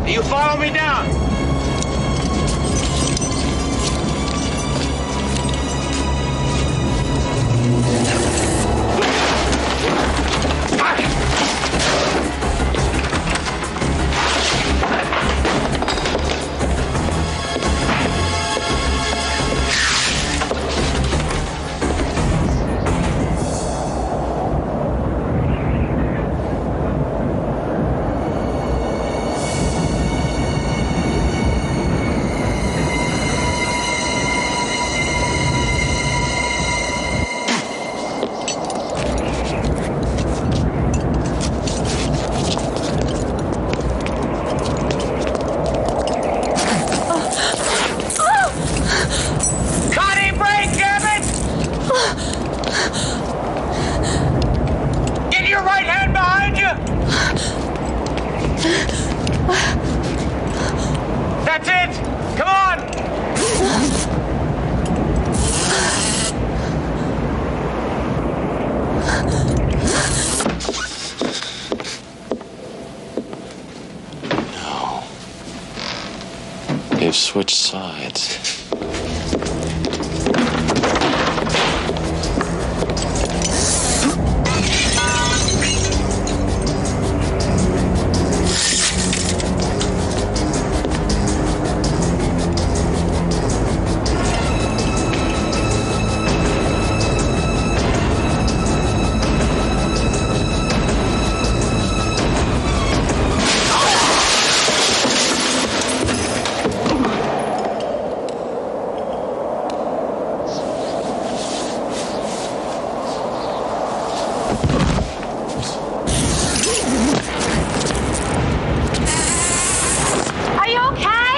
You follow me down. That's it! Come on! No. They've switched sides.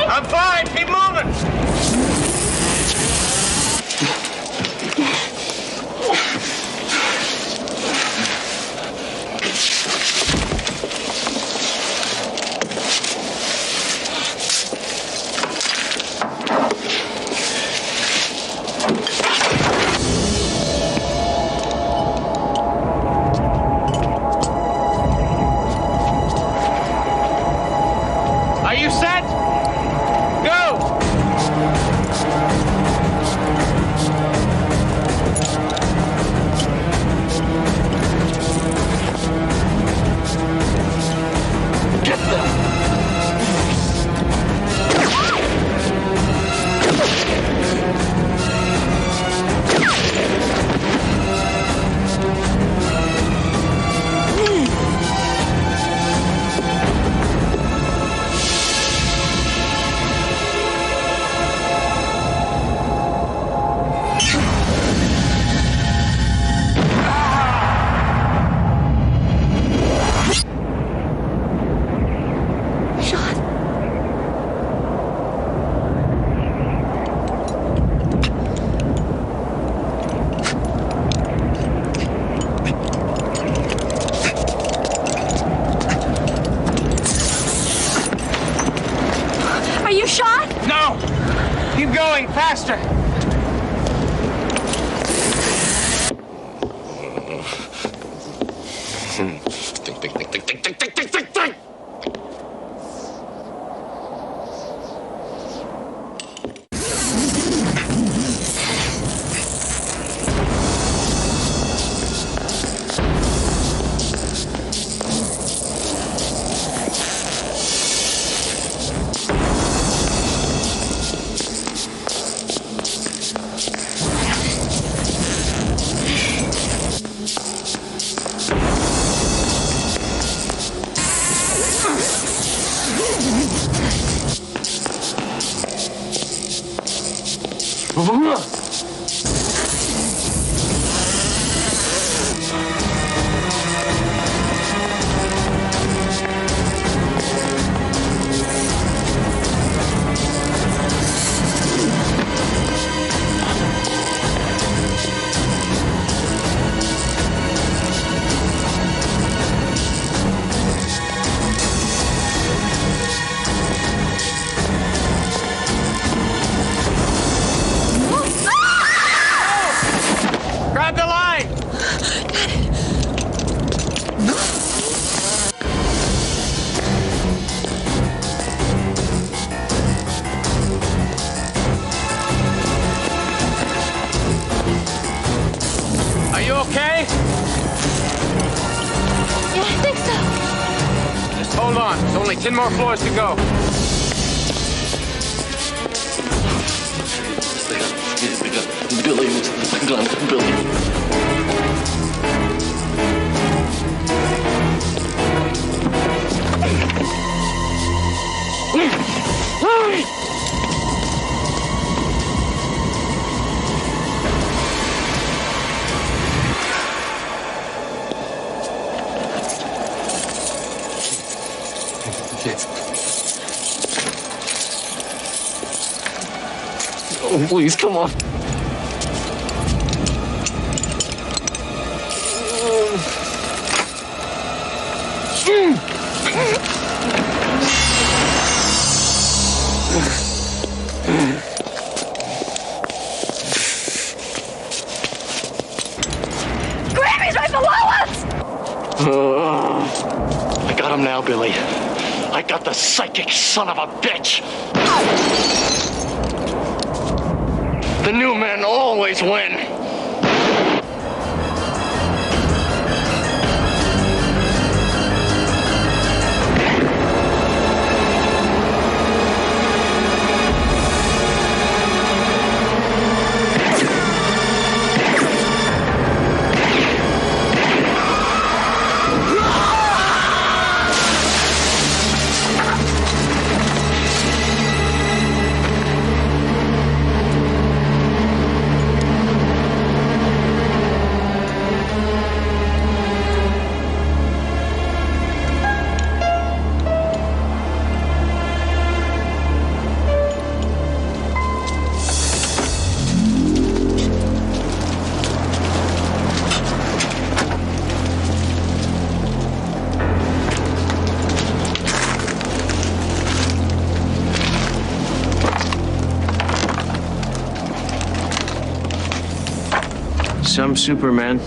I'm fine. Keep moving. Are you set? Go! Get them! Are you shot? No! Keep going, faster! Think. Grab the line! Are you okay? Yeah, I think so. Just hold on. There's only 10 more floors to go. Billy. Oh, please, come on. Grammy's right below us! I got him now, Billy. I got the psychic son of a bitch. The new men always win. Some Superman.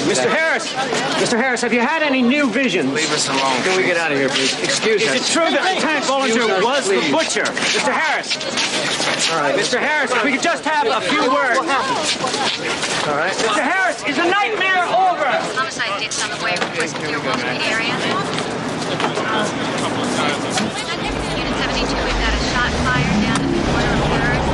Mr. Harris! Mr. Harris, have you had any new visions? Leave us alone. Can we get out of here, please? Excuse us. Is it true that Lieutenant Bollinger was the butcher? Mr. Harris! All right. Mr. Harris, if we could just have a few words. All right. Mr. Harris, is the nightmare over? Homicide ditch on the way from Westfield Wall Street area. Unit 72, we've got a shot fired down at the corner of 3rd.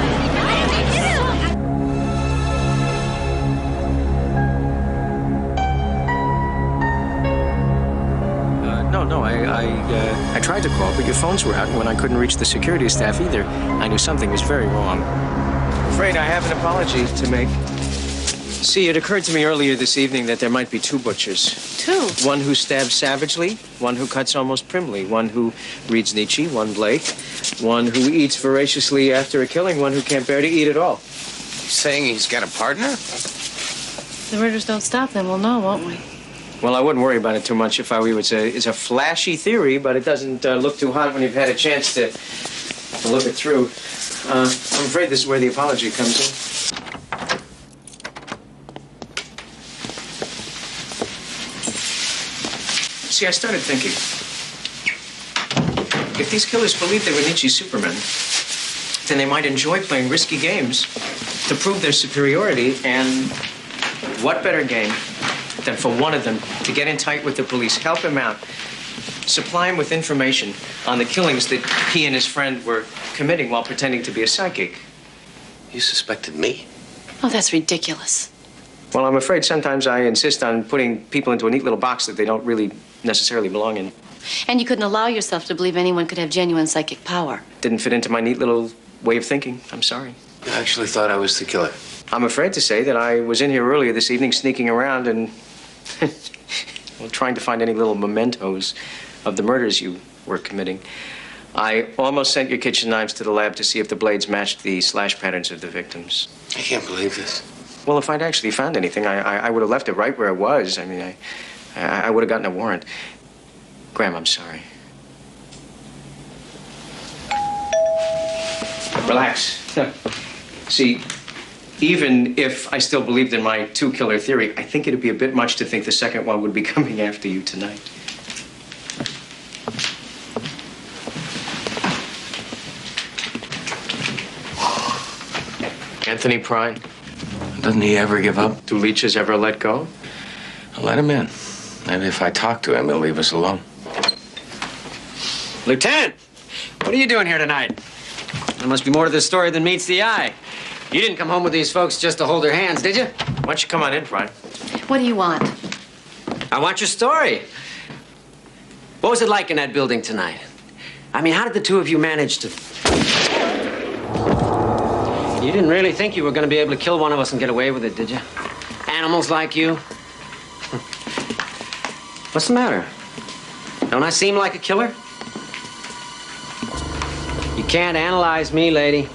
No, I tried to call, but your phones were out, and when I couldn't reach the security staff either, I knew something was very wrong. I'm afraid I have an apology to make. See, it occurred to me earlier this evening that there might be two butchers. Two? One who stabs savagely, one who cuts almost primly, one who reads Nietzsche, one Blake, one who eats voraciously after a killing, one who can't bear to eat at all. Saying he's got a partner? The murders don't stop, then we'll know, won't we? Well, I wouldn't worry about it too much if I were you. It's a flashy theory, but it doesn't look too hot when you've had a chance to look it through. I'm afraid this is where the apology comes in. See, I started thinking, if these killers believed they were Nietzsche's Supermen, then they might enjoy playing risky games to prove their superiority. And what better game than for one of them to get in tight with the police, help him out, supply him with information on the killings that he and his friend were committing while pretending to be a psychic. You suspected me? Oh, that's ridiculous. Well, I'm afraid sometimes I insist on putting people into a neat little box that they don't really necessarily belong in. And you couldn't allow yourself to believe anyone could have genuine psychic power. Didn't fit into my neat little way of thinking. I'm sorry. You actually thought I was the killer? I'm afraid to say that I was in here earlier this evening sneaking around and well, trying to find any little mementos of the murders you were committing. I almost sent your kitchen knives to the lab to see if the blades matched the slash patterns of the victims. I can't believe this. Well, if I'd actually found anything, I would have left it right where it was. I mean, I would have gotten a warrant. Graham, I'm sorry. Relax. See, even if I still believed in my two-killer theory, I think it'd be a bit much to think the second one would be coming after you tonight. Anthony Prine. Doesn't he ever give up? Do leeches ever let go? I'll let him in. Maybe if I talk to him, he'll leave us alone. Lieutenant, what are you doing here tonight? There must be more to this story than meets the eye. You didn't come home with these folks just to hold their hands, did you? Why don't you come on in, Prine? What do you want? I want your story. What was it like in that building tonight? I mean, how did the two of you manage to... You didn't really think you were going to be able to kill one of us and get away with it, did you? Animals like you. What's the matter? Don't I seem like a killer? You can't analyze me, lady.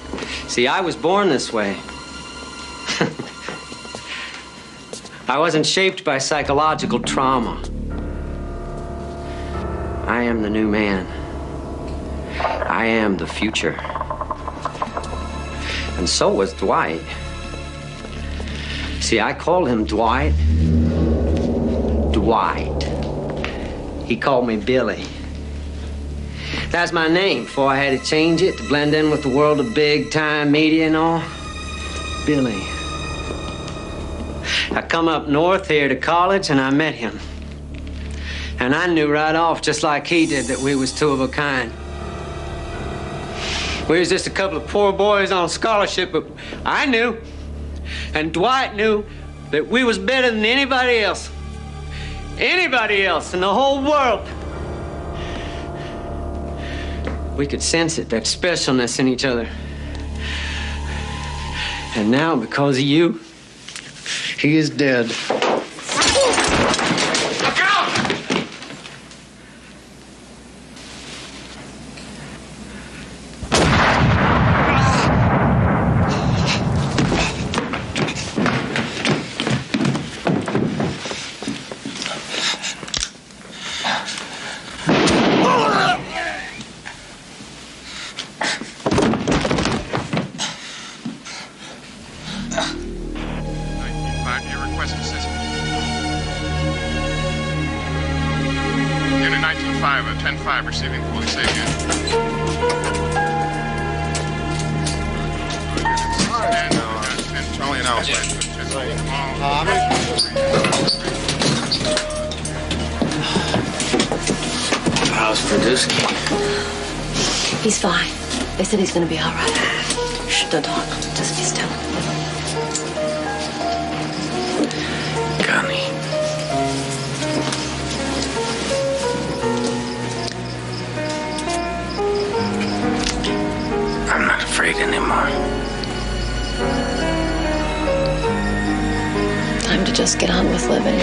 See, I was born this way. I wasn't shaped by psychological trauma. I am the new man. I am the future. And so was Dwight. See, I called him Dwight. Dwight. He called me Billy. That's my name before I had to change it to blend in with the world of big-time media and all. Billy. I come up north here to college and I met him. And I knew right off, just like he did, that we was two of a kind. We was just a couple of poor boys on scholarship, but I knew, and Dwight knew, that we was better than anybody else. Anybody else in the whole world. We could sense it, that specialness in each other. And now, because of you, he is dead. Look out! Receiving fully safe in. And only an hour. How's Produsky? He's fine. They said he's gonna be all right. Shh, don't talk. Just be still. Connie. I'm not afraid anymore. Time to just get on with living.